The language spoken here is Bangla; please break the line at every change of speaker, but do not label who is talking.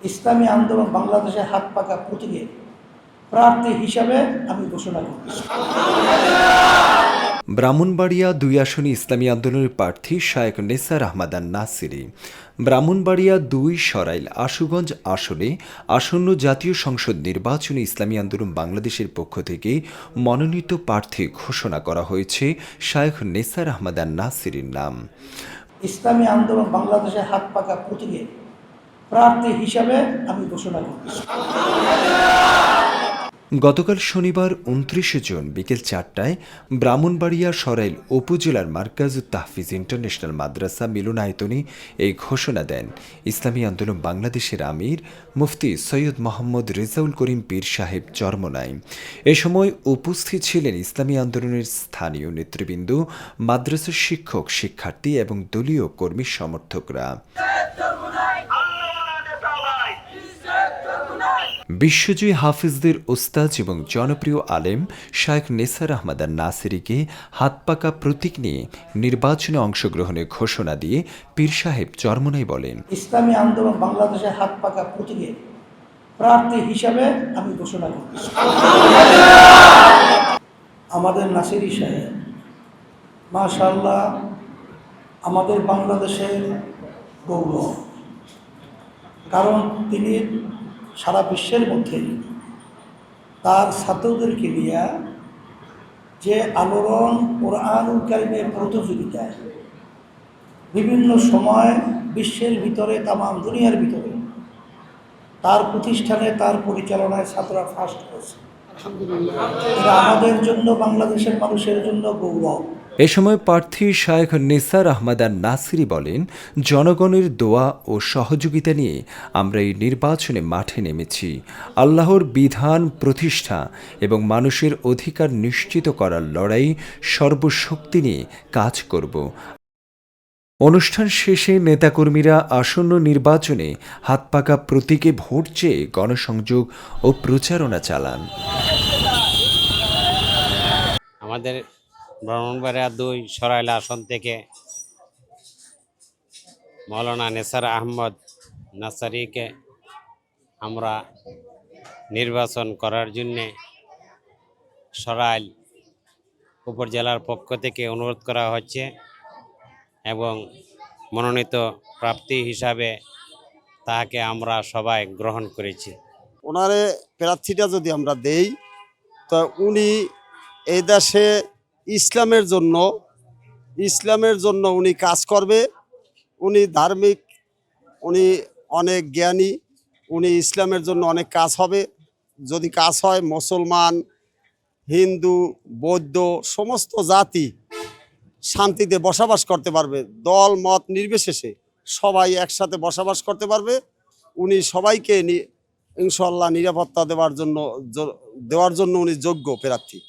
ইসলামী আন্দোলন বাংলাদেশের হাত পাকা প্রতীকে প্রার্থী হিসাবে আমি ঘোষণা করছি।
ব্রাহ্মণবাড়িয়া ২ আসনে ইসলামী আন্দোলনের প্রার্থী শায়েখ নেসার আহমদ নাসিরি। ব্রাহ্মণবাড়িয়া ২ সরাইল আশুগঞ্জ আসনে আসন্ন জাতীয় সংসদ নির্বাচনে ইসলামী আন্দোলন বাংলাদেশের পক্ষ থেকে মনোনীত প্রার্থী ঘোষণা করা হয়েছে শায়েখ নেসার আহমদ নাসিরির নাম।
ইসলামী আন্দোলন বাংলাদেশের হাত পাকা প্রতীকে প্রার্থী হিসাবে আমি ঘোষণা করছি।
গতকাল শনিবার ২৯ জুন বিকেল ৪টায় ব্রাহ্মণবাড়িয়া সরাইল উপজেলার মার্কাজুত তাহফিজ ইন্টারন্যাশনাল মাদ্রাসা মিলনায়তনে এই ঘোষণা দেন ইসলামী আন্দোলন বাংলাদেশের আমির মুফতি সৈয়দ মোহাম্মদ রেজাউল করিম পীর সাহেব চরমনাই। এ সময় উপস্থিত ছিলেন ইসলামী আন্দোলনের স্থানীয় নেতৃবৃন্দ, মাদ্রাসার শিক্ষক, শিক্ষার্থী এবং দলীয় কর্মী সমর্থকরা। বিশ্বজয়ী হাফিজদের ওস্তাদ এবং জনপ্রিয় আলেম শায়েখ নেসার আহমদ নাসিরিকে হাতপাকা প্রতীক নিয়ে নির্বাচনে অংশগ্রহণের ঘোষণা দিয়ে পীর সাহেব চরমনাই বলেন,
ইসলামী আন্দোলন বাংলাদেশের হাত পাকা প্রতীকে প্রার্থী হিসাবে আমি ঘোষণা করছি। আমাদের নাসিরি সাহেব মাশাআল্লাহ আমাদের বাংলাদেশের গৌরব, কারণ তিনি সারা বিশ্বের মধ্যে তার ছাত্রদেরকে নিয়ে যে আলোড়ন কোরআনুল কারীমের প্রতিযোগিতায় বিভিন্ন সময় বিশ্বের ভিতরে, তাম দুনিয়ার ভিতরে তার প্রতিষ্ঠানে, তার পরিচালনায় ছাত্ররা ফার্স্ট হয়েছে। এটা আমাদের জন্য, বাংলাদেশের মানুষের জন্য গৌরব।
এ সময় প্রার্থী শায়েখ নেসার আহমদ নাসিরি বলেন, জনগণের দোয়া ও সহযোগিতা নিয়ে আমরা এই নির্বাচনে মাঠে নেমেছি। আল্লাহর বিধান প্রতিষ্ঠা এবং মানুষের অধিকার নিশ্চিত করার লড়াই সর্বশক্তি নিয়ে কাজ করব। অনুষ্ঠান শেষে নেতাকর্মীরা আসন্ন নির্বাচনে হাতপাকা প্রতীকে ভোট চেয়ে গণসংযোগ ও প্রচারণা চালান।
আমাদের ব্রাহ্মণবাড়িয়া ২ সরাইল আসন থেকে মৌলানা নেসার আহমদ নাসারিকে আমরা নির্বাচন করার জন্যে সরাইল উপজেলার পক্ষ থেকে অনুরোধ করা হচ্ছে এবং মনোনীত প্রার্থী হিসাবে তাকে আমরা সবাই গ্রহণ করেছি।
ওনারে প্রার্থীটা যদি আমরা দেই, তো উনি এই দেশে ইসলামের জন্য উনি কাজ করবে। উনি ধার্মিক, উনি অনেক জ্ঞানী, উনি ইসলামের জন্য অনেক কাজ হবে। যদি কাজ হয়, মুসলমান, হিন্দু, বৌদ্ধ সমস্ত জাতি শান্তিতে বসবাস করতে পারবে, দল মত নির্বিশেষে সবাই একসাথে বসবাস করতে পারবে। উনি সবাইকে ইনশাআল্লাহ নিরাপত্তা দেওয়ার জন্য উনি যোগ্য প্রার্থী।